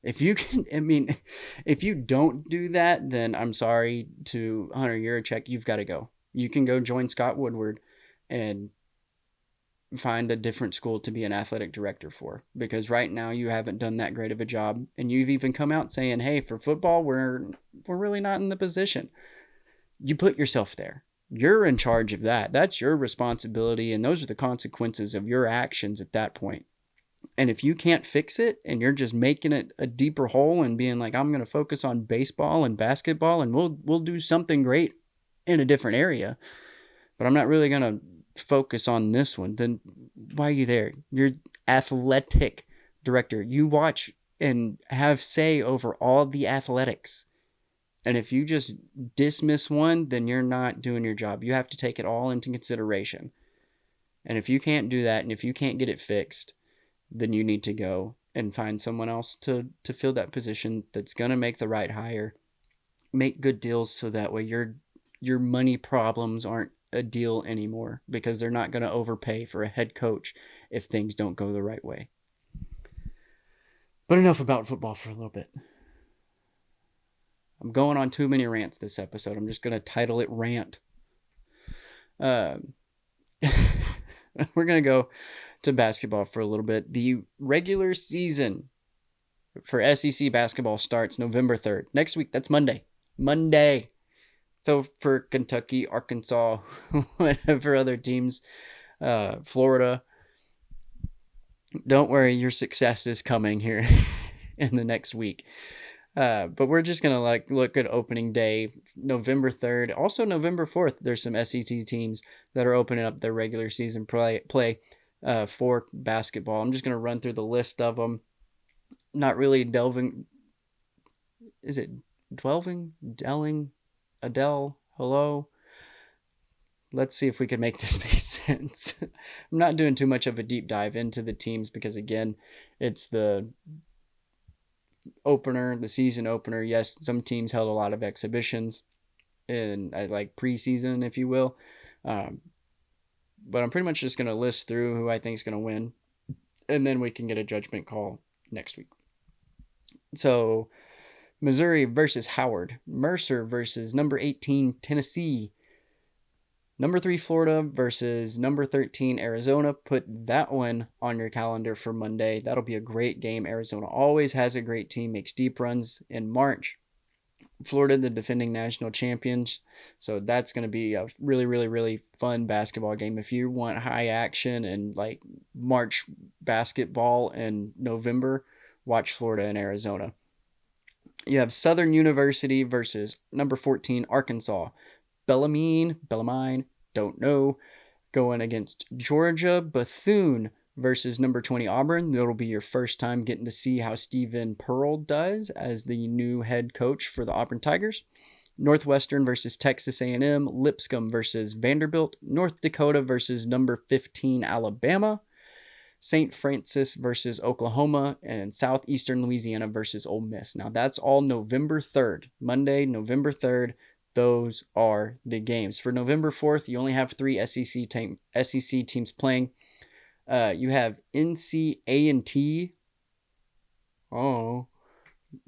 If you can, I mean, if you don't do that, then I'm sorry to Hunter Yurachek, you've got to go. You can go join Scott Woodward and find a different school to be an athletic director for, because right now you haven't done that great of a job, and you've even come out saying, hey, for football we're really not in the position. You put yourself there. You're in charge of that. That's your responsibility, and those are the consequences of your actions at that point. And if you can't fix it and you're just making it a deeper hole and being like, I'm going to focus on baseball and basketball and we'll do something great in a different area, but I'm not really going to focus on this one, then why are you there? You're athletic director. You watch and have say over all the athletics. And if you just dismiss one, then you're not doing your job. You have to take it all into consideration. And if you can't do that, and if you can't get it fixed, then you need to go and find someone else to fill that position that's going to make the right hire, make good deals, so that way your money problems aren't a deal anymore, because they're not going to overpay for a head coach if things don't go the right way. But enough about football for a little bit. I'm going on too many rants this episode. I'm just going to title it Rant. We're going to go to basketball for a little bit. The regular season for SEC basketball starts November 3rd. Next week, that's Monday. So for Kentucky, Arkansas, whatever other teams, Florida, don't worry, your success is coming here in the next week. But we're just going to look at opening day, November 3rd. Also November 4th, there's some SEC teams that are opening up their regular season play for basketball. I'm just going to run through the list of them. Not really delving. Is it delling? Adele, hello. Let's see if we can make this make sense. I'm not doing too much of a deep dive into the teams because, again, it's the opener, the season opener. Yes, some teams held a lot of exhibitions in like preseason, if you will. But I'm pretty much just going to list through who I think is going to win, and then we can get a judgment call next week. So Missouri versus Howard, Mercer versus number 18 Tennessee, number 3 Florida versus number 13 Arizona. Put that one on your calendar for Monday. That'll be a great game. Arizona always has a great team, makes deep runs in March. Florida, the defending national champions. So that's going to be a really, really, really fun basketball game. If you want high action and like March basketball in November, watch Florida and Arizona. You have Southern University versus number 14 Arkansas. Bellarmine, don't know, going against Georgia. Bethune versus number 20 Auburn. That'll be your first time getting to see how Stephen Pearl does as the new head coach for the Auburn Tigers. Northwestern versus Texas A&M. Lipscomb versus Vanderbilt. North Dakota versus number 15 Alabama. St. Francis versus Oklahoma, and Southeastern Louisiana versus Ole Miss. Now, that's all November 3rd. Monday, November 3rd. Those are the games. For November 4th, you only have 3 SEC teams playing. You have NC-A&T. Oh,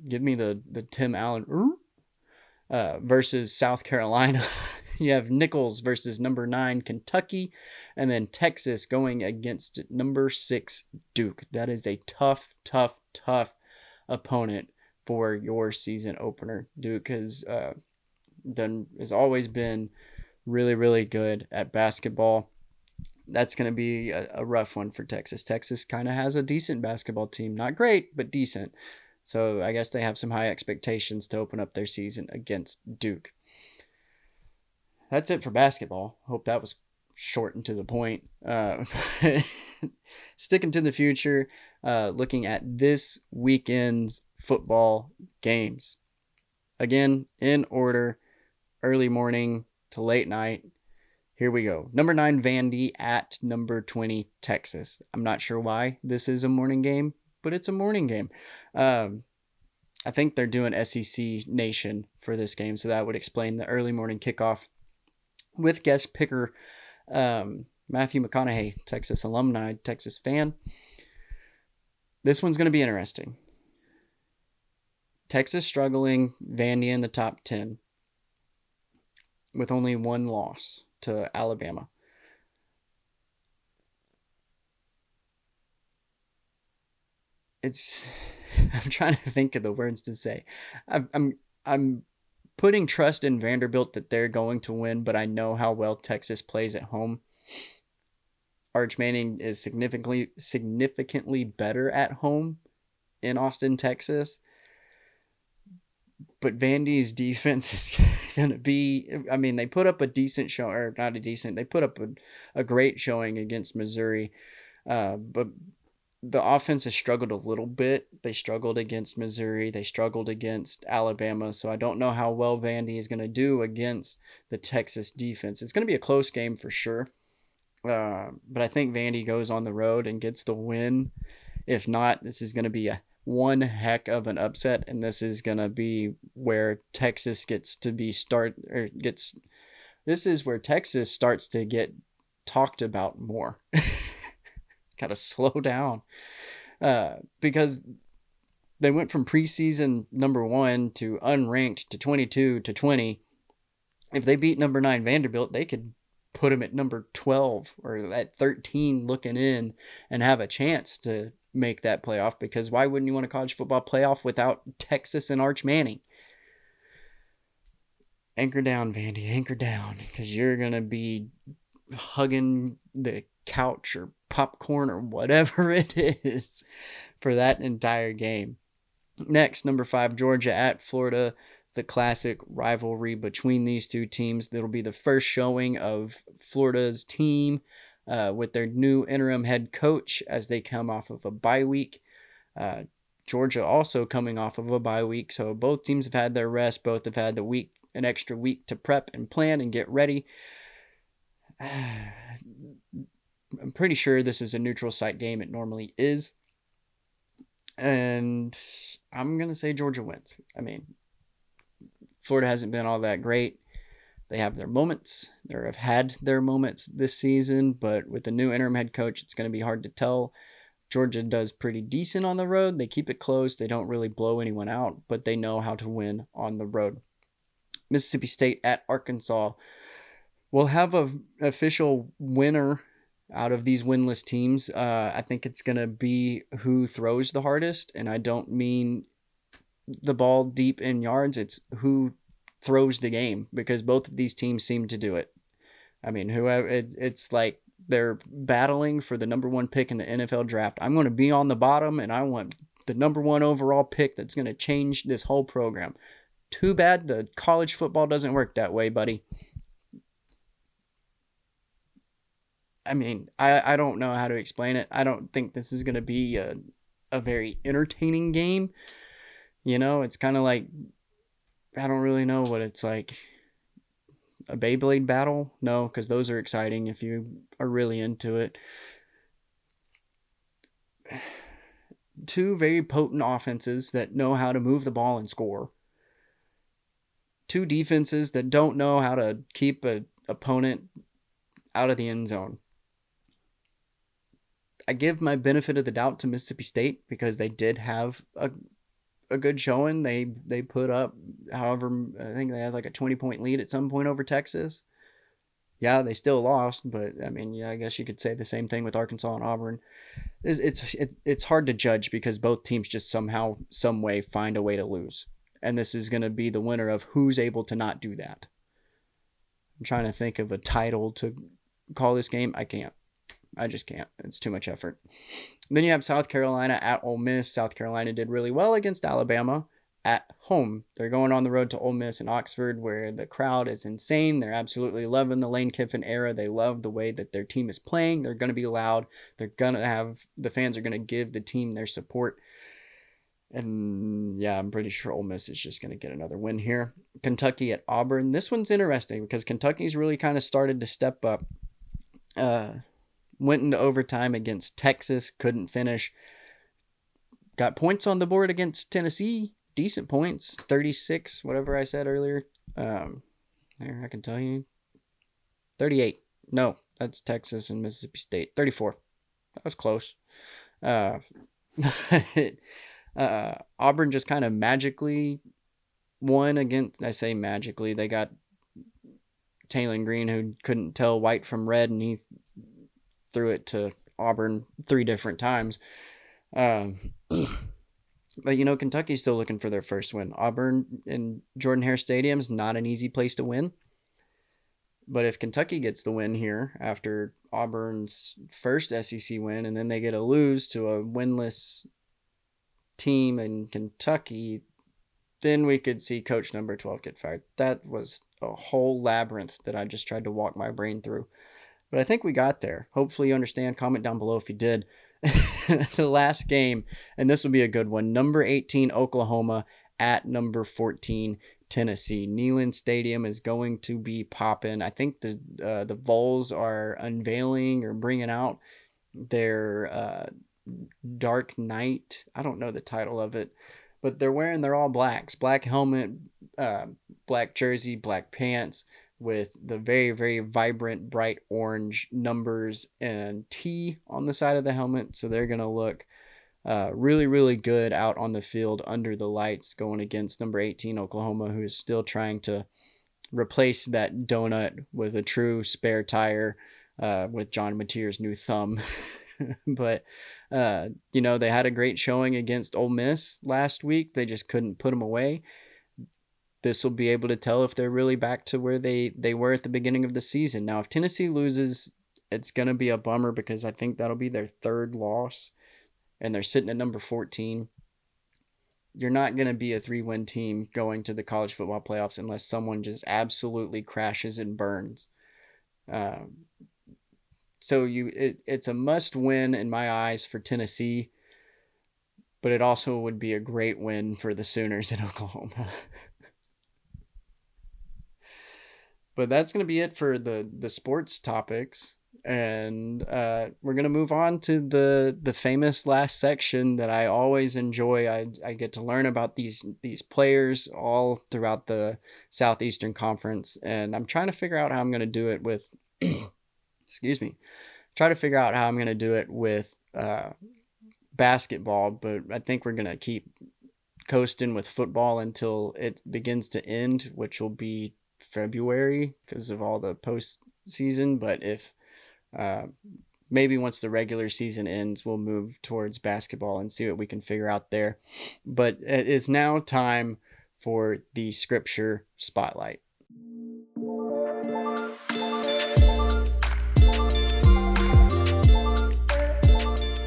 give me the Tim Allen. Versus South Carolina. You have Nichols versus number 9 Kentucky, and then Texas going against number 6 Duke. That is a tough opponent for your season opener. Duke has always been really, really good at basketball. That's going to be a rough one for Texas. Texas kind of has a decent basketball team. Not great, but decent. So I guess they have some high expectations to open up their season against Duke. That's it for basketball. Hope that was short and to the point. Sticking to the future, looking at this weekend's football games. Again, in order, early morning to late night. Here we go. Number 9, Vandy at number 20, Texas. I'm not sure why this is a morning game, but it's a morning game. I think they're doing SEC Nation for this game, so that would explain the early morning kickoff with guest picker Matthew McConaughey, Texas alumni, Texas fan. This one's going to be interesting. Texas struggling, Vandy in the top 10 with only one loss to Alabama. I'm trying to think of the words to say. I'm putting trust in Vanderbilt that they're going to win, but I know how well Texas plays at home. Arch Manning is significantly better at home in Austin, Texas. But Vandy's defense is going to be, I mean, they put up a decent show, or not a decent, they put up a great showing against Missouri. But the offense has struggled a little bit. They struggled against Missouri. They struggled against Alabama. So I don't know how well Vandy is going to do against the Texas defense. It's going to be a close game for sure. But I think Vandy goes on the road and gets the win. If not, this is going to be one heck of an upset, and this is going to be where Texas gets to be this is where Texas starts to get talked about more. Gotta slow down. Because they went from preseason number 1 to unranked to 22 to 20. If they beat number 9 Vanderbilt, they could put them at number 12 or at 13 looking in and have a chance to make that playoff, because why wouldn't you want a college football playoff without Texas and Arch Manning? Anchor down, Vandy, anchor down, because you're going to be hugging the couch or popcorn or whatever it is for that entire game. Next, number 5, Georgia at Florida, the classic rivalry between these two teams. That'll be the first showing of Florida's team with their new interim head coach as they come off of a bye week. Georgia also coming off of a bye week, so both teams have had their rest. Both have had an extra week to prep and plan and get ready. I'm pretty sure this is a neutral site game. It normally is. And I'm going to say Georgia wins. I mean, Florida hasn't been all that great. They have their moments. They have had their moments this season, but with the new interim head coach, it's going to be hard to tell. Georgia does pretty decent on the road. They keep it close. They don't really blow anyone out, but they know how to win on the road. Mississippi State at Arkansas. We'll have an official winner out of these winless teams. I think it's going to be who throws the hardest, and I don't mean the ball deep in yards. It's who throws the game, because both of these teams seem to do it. I mean, it's like they're battling for the number 1 pick in the NFL draft. I'm going to be on the bottom, and I want the number 1 overall pick that's going to change this whole program. Too bad the college football doesn't work that way, buddy. I mean, I don't know how to explain it. I don't think this is going to be a very entertaining game. You know, it's kind of like, I don't really know what it's like. A Beyblade battle? No, because those are exciting if you are really into it. Two very potent offenses that know how to move the ball and score. Two defenses that don't know how to keep an opponent out of the end zone. I give my benefit of the doubt to Mississippi State because they did have a good showing. They put up, however, I think they had like a 20-point lead at some point over Texas. Yeah, they still lost, but I mean, yeah, I guess you could say the same thing with Arkansas and Auburn. It's hard to judge because both teams just somehow, some way find a way to lose. And this is going to be the winner of who's able to not do that. I'm trying to think of a title to call this game. I can't. I just can't. It's too much effort. Then you have South Carolina at Ole Miss. South Carolina did really well against Alabama at home. They're going on the road to Ole Miss in Oxford, where the crowd is insane. They're absolutely loving the Lane Kiffin era. They love the way that their team is playing. They're going to be loud. They're going to have, the fans are going to give the team their support. And yeah, I'm pretty sure Ole Miss is just going to get another win here. Kentucky at Auburn. This one's interesting because Kentucky's really kind of started to step up. Went into overtime against Texas, couldn't finish. Got points on the board against Tennessee, decent points, 36, whatever I said earlier. There, I can tell you. 38. No, that's Texas and Mississippi State. 34. That was close. Auburn just kind of magically won against, I say magically, they got Taylon Green, who couldn't tell white from red, and he threw it to Auburn 3 different times. But, Kentucky's still looking for their first win. Auburn in Jordan-Hare Stadium is not an easy place to win. But if Kentucky gets the win here after Auburn's first SEC win, and then they get to lose to a winless team in Kentucky, then we could see coach number 12 get fired. That was a whole labyrinth that I just tried to walk my brain through. But I think we got there. Hopefully you understand. Comment down below if you did. The last game, and this will be a good one. Number 18, Oklahoma at number 14, Tennessee. Neyland Stadium is going to be popping. I think the Vols are unveiling or bringing out their Dark Knight. I don't know the title of it, but they're all blacks. Black helmet, black jersey, black pants, with the very, very vibrant, bright orange numbers and T on the side of the helmet. So they're going to look really, really good out on the field under the lights going against number 18, Oklahoma, who is still trying to replace that donut with a true spare tire with John Mateer's new thumb. But, they had a great showing against Ole Miss last week. They just couldn't put them away. This will be able to tell if they're really back to where they were at the beginning of the season. Now, if Tennessee loses, it's going to be a bummer because I think that'll be their 3rd loss, and they're sitting at number 14. You're not going to be a 3-win team going to the college football playoffs unless someone just absolutely crashes and burns. So it's a must win in my eyes for Tennessee, but it also would be a great win for the Sooners in Oklahoma. But that's going to be it for the sports topics. And we're going to move on to the famous last section that I always enjoy. I get to learn about these players all throughout the Southeastern Conference. And I'm trying to figure out how I'm going to do it with, basketball. But I think we're going to keep coasting with football until it begins to end, which will be February because of all the postseason. But if maybe once the regular season ends, we'll move towards basketball and see what we can figure out there. But it is now time for the scripture spotlight.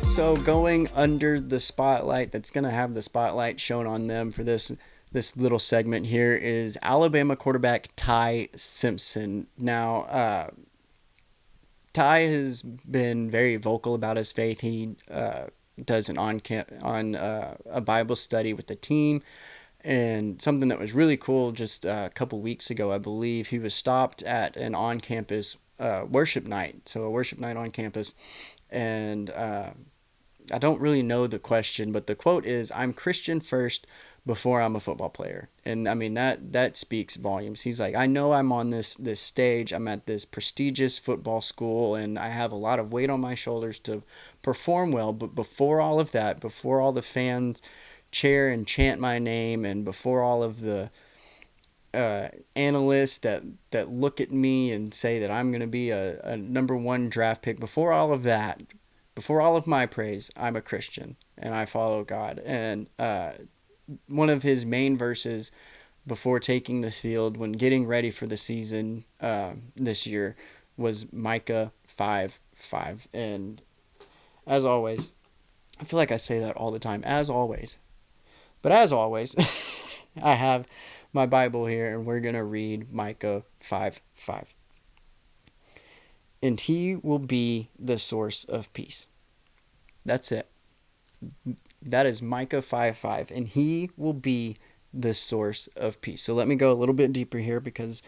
So going under the spotlight, that's going to have the spotlight shown on them for this little segment here, is Alabama quarterback Ty Simpson. Now, Ty has been very vocal about his faith. He does an a Bible study with the team, and something that was really cool just a couple weeks ago, I believe, he was stopped at an on-campus worship night. So a worship night on campus, and I don't really know the question, but the quote is, "I'm Christian first before I'm a football player." And I mean, that speaks volumes. He's like, I know I'm on this stage, I'm at this prestigious football school, and I have a lot of weight on my shoulders to perform well. But before all of that, before all the fans cheer and chant my name, and before all of the analysts that look at me and say that I'm going to be a number 1 draft pick, before all of that, before all of my praise, I'm a Christian and I follow God. And one of his main verses before taking the field when getting ready for the season this year was Micah 5:5. 5. And as always, I feel like I say that all the time, as always. But as always, I have my Bible here, and we're going to read Micah 5:5. And he will be the source of peace. That's it. That is Micah 5:5. And he will be the source of peace. So let me go a little bit deeper here, because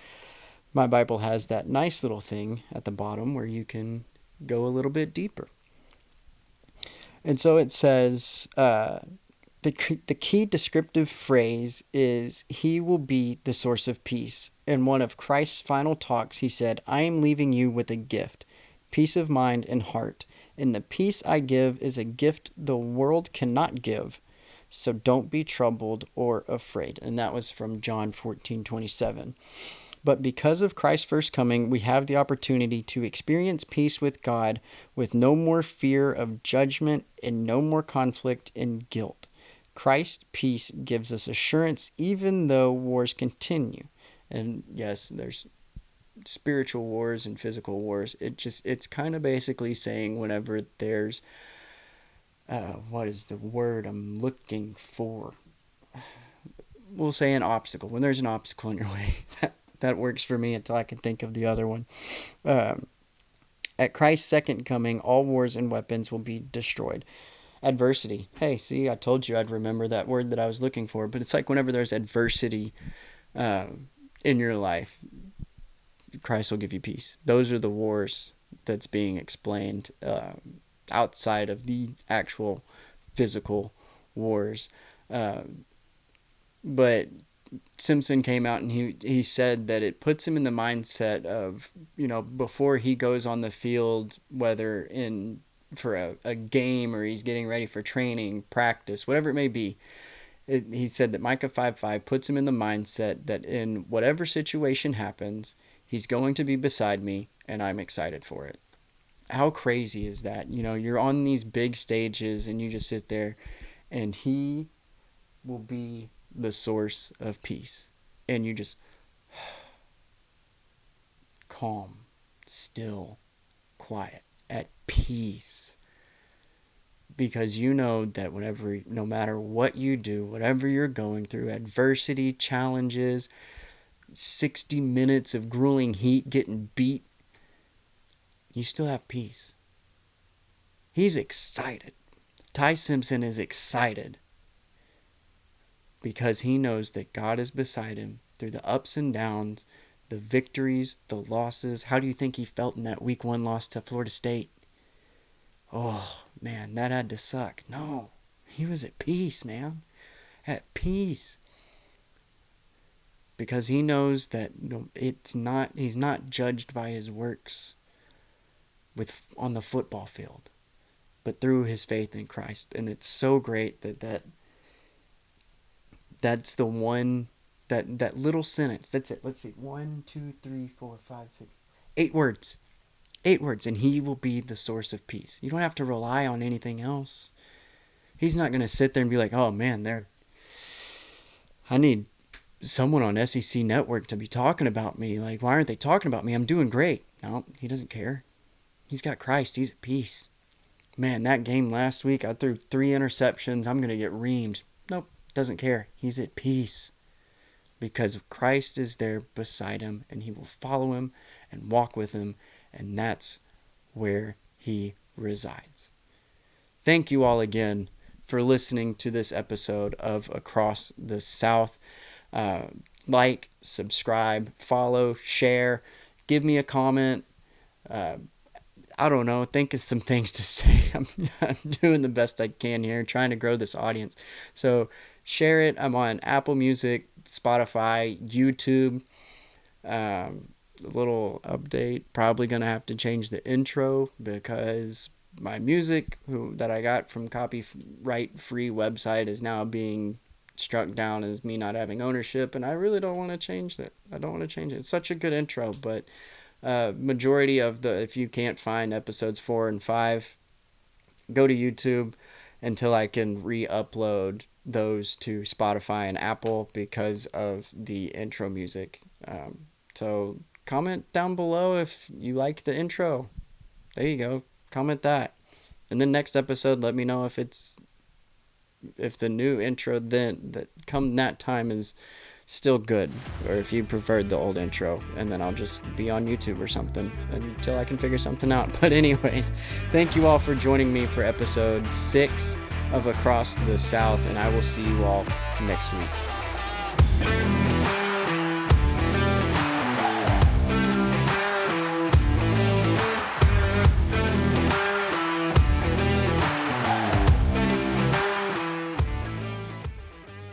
my Bible has that nice little thing at the bottom where you can go a little bit deeper. And so it says, the key descriptive phrase is, he will be the source of peace. In one of Christ's final talks, he said, I am leaving you with a gift, peace of mind and heart. And the peace I give is a gift the world cannot give. So don't be troubled or afraid. And that was from John 14:27. But because of Christ's first coming, we have the opportunity to experience peace with God, with no more fear of judgment and no more conflict and guilt. Christ's peace gives us assurance even though wars continue. And yes, there's spiritual wars and physical wars. It's kind of basically saying whenever there's what is the word I'm looking for? We'll say an obstacle. When there's an obstacle in your way, that works for me until I can think of the other one. At Christ's second coming, all wars and weapons will be destroyed. Adversity. Hey, see, I told you I'd remember that word that I was looking for. But it's like whenever there's adversity in your life, Christ will give you peace. Those are the wars that's being explained outside of the actual physical wars. But Simpson came out and he said that it puts him in the mindset of, before he goes on the field, whether for a game or he's getting ready for training, practice, whatever it may be. He said that Micah 5:5 puts him in the mindset that in whatever situation happens, he's going to be beside me and I'm excited for it. How crazy is that? You're on these big stages and you just sit there, and he will be the source of peace. And you just calm, still, quiet, at peace. Because you know that no matter what you do, whatever you're going through, adversity, challenges, 60 minutes of grueling heat, getting beat, you still have peace. He's excited. Ty Simpson is excited because he knows that God is beside him through the ups and downs, the victories, the losses. How do you think he felt in that week 1 loss to Florida State? Oh, man, that had to suck. No, he was at peace, man. At peace. Because he knows that he's not judged by his works on the football field, but through his faith in Christ. And it's so great that's the one, that little sentence. That's it. Let's see. 1, 2, 3, 4, 5, 6, 8 words. 8 words. And he will be the source of peace. You don't have to rely on anything else. He's not going to sit there and be like, oh man, I need someone on SEC Network to be talking about me. Like, why aren't they talking about me? I'm doing great. No, he doesn't care. He's got Christ. He's at peace. Man, that game last week, I threw 3 interceptions. I'm going to get reamed. Nope, doesn't care. He's at peace because Christ is there beside him, and he will follow him and walk with him, and that's where he resides. Thank you all again for listening to this episode of Across the South. Like, subscribe, follow, share, give me a comment. I don't know, think of some things to say. I'm doing the best I can here, trying to grow this audience. So share it. I'm on Apple Music, Spotify, YouTube. A little update. Probably going to have to change the intro because my music that I got from copyright-free website is now being struck down as me not having ownership, and I really don't want to change that. I don't want to change it. It's such a good intro, but majority of if you can't find episodes 4 and 5, go to YouTube until I can re-upload those to Spotify and Apple because of the intro music. So comment down below if you like the intro. There you go. Comment that. And then next episode, let me know if the new intro then that come that time is still good, or if you preferred the old intro, and then I'll just be on YouTube or something until I can figure something out. But anyways, thank you all for joining me for episode 6 of Across the South, and I will see you all next week.